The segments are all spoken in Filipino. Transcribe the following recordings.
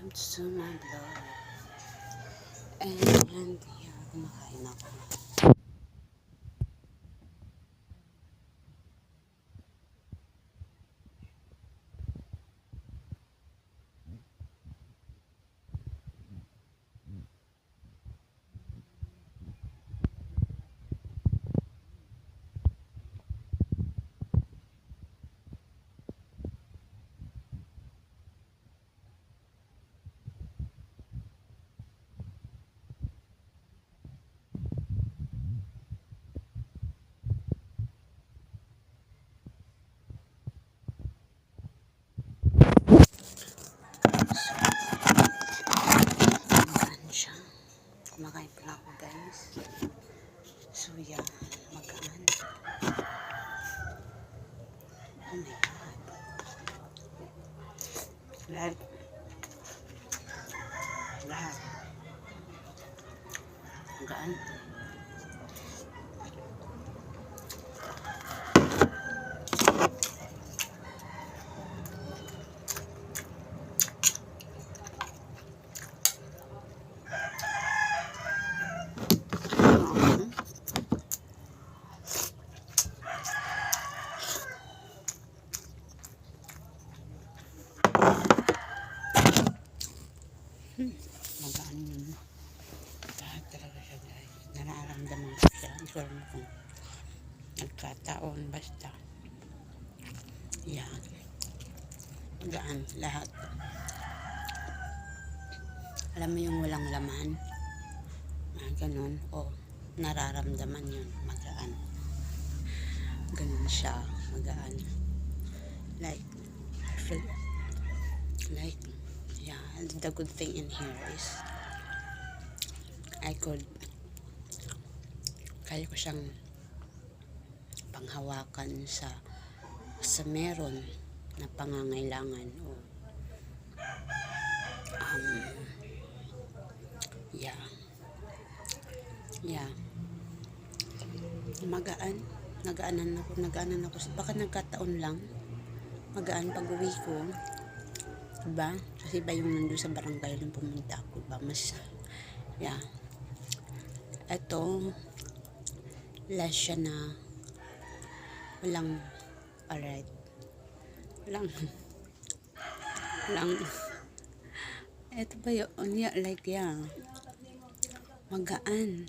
To my blood. And yeah, kumakain ako. Magaan siya. Kumakain pala ako, guys. So yeah, magaan. Oh my god. Lahat. Lahat. Magaan. Magaan yun. Lahat talaga siya, guys. Nararamdaman ko siya. Iswal mo kung nagkataon. Basta. Yeah. Magaan. Lahat. Alam mo yung walang laman? Ganun. O, nararamdaman yun. Magaan. Ganun siya. Magaan. Like, I feel like, yeah, the good thing in here is kaya ko siyang panghawakan sa meron na pangangailangan o yeah, nagaanan ako, baka nagkataon lang magaan pag uwi ko, diba? Kasi iba yung nandun sa barangay nung pumunta ako, diba? Mas yeah, eto less siya na walang alright, walang eto ba yun, yeah, like yeah, magaan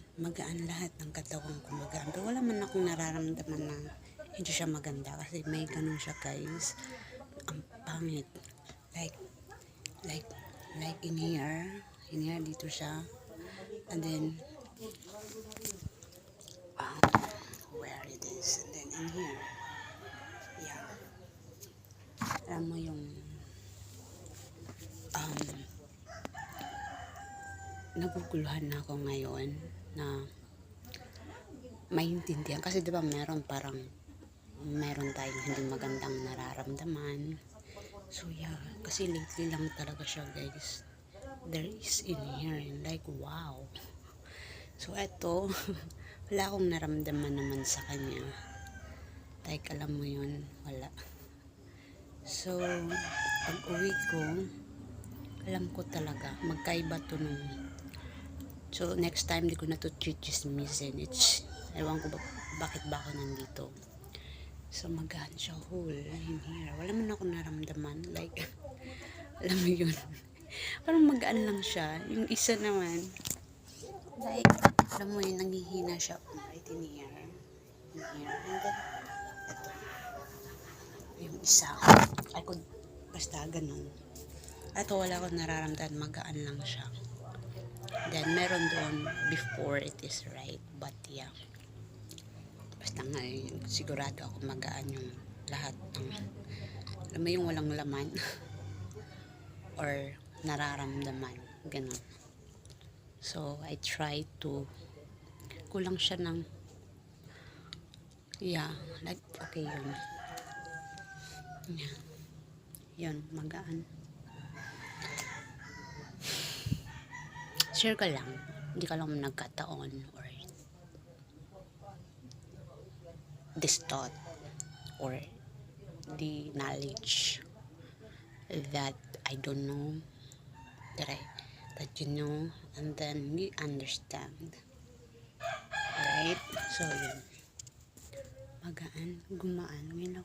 lahat ng katawan ko, magaan. Pero wala man akong nararamdaman na hindi siya maganda kasi may ganun siya, guys. Ang pangit. Like in here dito siya. And then where it is. And then in here. Yeah. Alam mo yung naguguluhan na ako ngayon na maintindihan kasi diba meron tayong hindi magandang nararamdaman. So yeah, kasi lately lang talaga siya, guys. There is in here like wow. So eto wala akong naramdaman naman sa kanya, like alam mo yun, wala. So pag uwi ko alam ko talaga magkaiba to nung. So, next time, di ko na to chismisin. Ewan ko bakit ba ako nandito. So, magaan siya whole in here. Wala man ako naramdaman. Like, alam mo yun. Parang magaan lang siya. Yung isa naman, like, alam mo yun, nanghihina siya. Right in here. In here. And then, ito. Yung isa. Basta ganun. Ito, wala akong nararamdaman. Magaan lang siya. Then, meron doon before it is right. But, yeah. Basta nga, sigurado ako magaan yung lahat ng, alam mo yung walang laman or nararamdaman. Ganun. So, I try to kulang siya ng yeah, like, okay yun. Yeah. Yun, magaan. Share ka lang, hindi ka lang nagkataon or this thought or the knowledge that I don't know that you know and then you understand. Right? So, yun. Magaan, gumaan. Ngayon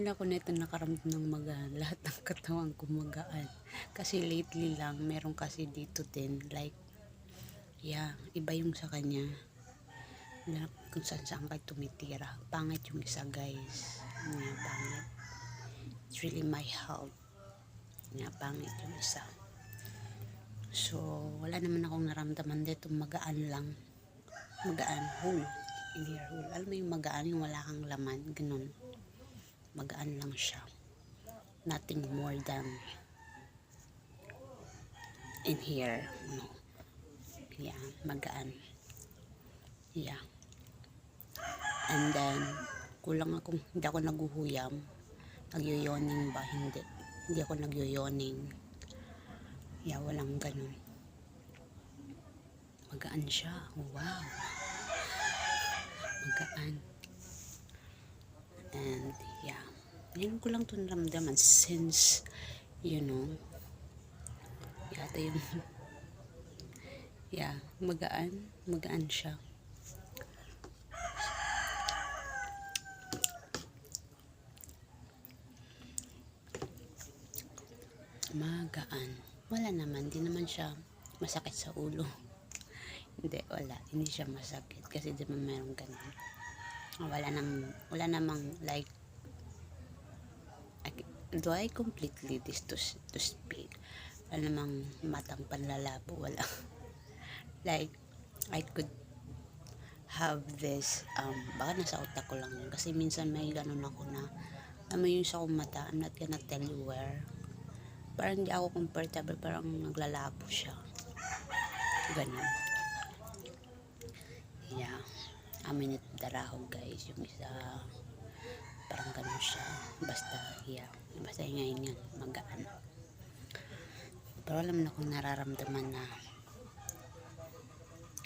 ako neto nakaramdam ng magaan. Lahat ng katawan ko magaan. Kasi lately lang, meron kasi dito din. Like, yeah, iba yung sa kanya. Na kung saan kayo tumitira. Pangit yung isa, guys. Yeah, pangit. It's really my health. Yeah, pangit yung isa. So, wala naman akong naramdaman dito. Magaan lang. Magaan, whole. In here, whole. Alam mo yung magaan, yung wala kang laman. Ganun. Magaan lang siya. Nothing more than in here. No. Yeah, magaan. Yeah. And then, kulang akong, hindi ako naguhuyam. Nagyoyoning ba? Hindi. Hindi ako nagyoyoning. Yeah, walang ganun. Magaan siya. Wow. Magaan. And, yeah. Ngayon ko lang ito naramdaman since, you know, yata yung, yeah, magaan siya. Magaan. Wala naman, di naman siya masakit sa ulo. Hindi siya masakit kasi di man mayroong ganun. Wala namang like, do I completely this to speak? Wala namang matang panlalabo, wala. Like, I could have this, baka nasa utak ko lang yun. Kasi minsan may ganun ako na, alam mo yung sa akong mata, I'm not gonna tell you where. Parang hindi ako comfortable, parang naglalabo siya. Ganun. Yeah. Aminit darahog, guys. Yung isa, parang ganun siya. Basta, yeah. Basta ngayon yun, magaan. Pero alam na akong nararamdaman na,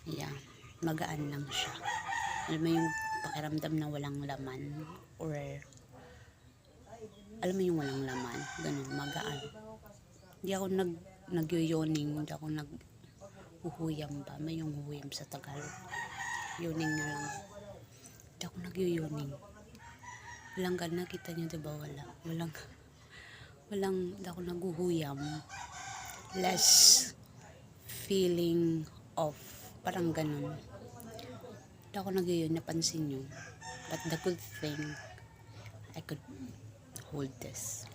yeah, magaan lang siya. Alam mo yung pakiramdam na walang laman, or, alam mo yung walang laman, ganun, magaan. Hindi ako nagyoyoning, hindi ako naghuhuyam ba? May yung huhuyam sa Tagalog. Yoning na lang. Hindi ako nagyoyoning. Walang gana, kita nyo diba? Walang, hindi ako naghuhuyam. Less feeling of, parang ganun. Hindi ako nagyoyoning, napansin nyo. But the good thing, I could hold this.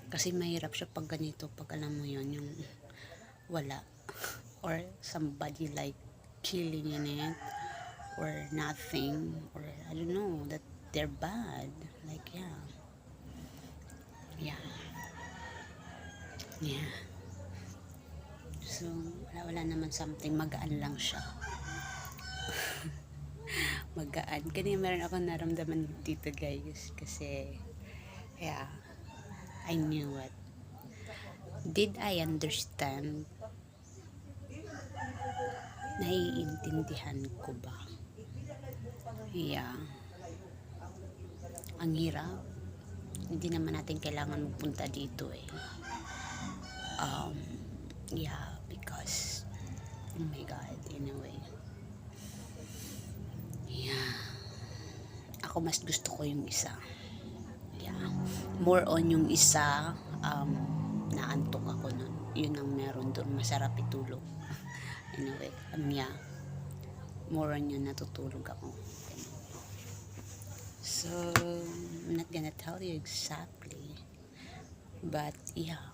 Kasi mahirap siya pag ganito, pag alam mo yun, yung wala. Or somebody like killing in it. Or nothing, or I don't know, that they're bad. Like, yeah. So, wala naman something, magaan lang siya. Magaan. Kanina meron ako naramdaman dito, guys. Kasi, yeah, I knew it. Did I understand? Naiintindihan ko ba? Yeah. Ang hirap. Hindi naman natin kailangan magpunta dito eh. Yeah, because oh my God, anyway. Yeah. Ako mas gusto ko yung isa. Yeah. More on yung isa, naantok ako nun. Yun ang meron doon. Masarap itulog. Anyway, yeah. More on yun, natutulog ako. So, I'm not gonna tell you exactly. But, yeah.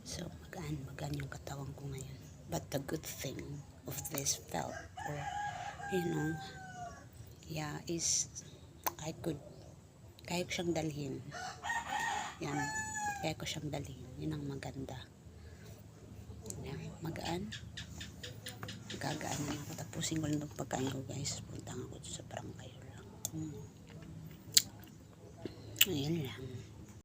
So, magaan yung katawan ko ngayon. But the good thing of this felt, or, you know, yeah, is, kaya ko siyang dalhin. Yan, kaya ko siyang dalhin. Yun ang maganda. Yan, magaan. Gagaan na ako. Tapusin ko lang itong pagkain ko, guys. Puntang ako sa barangay lang. Ayan lang.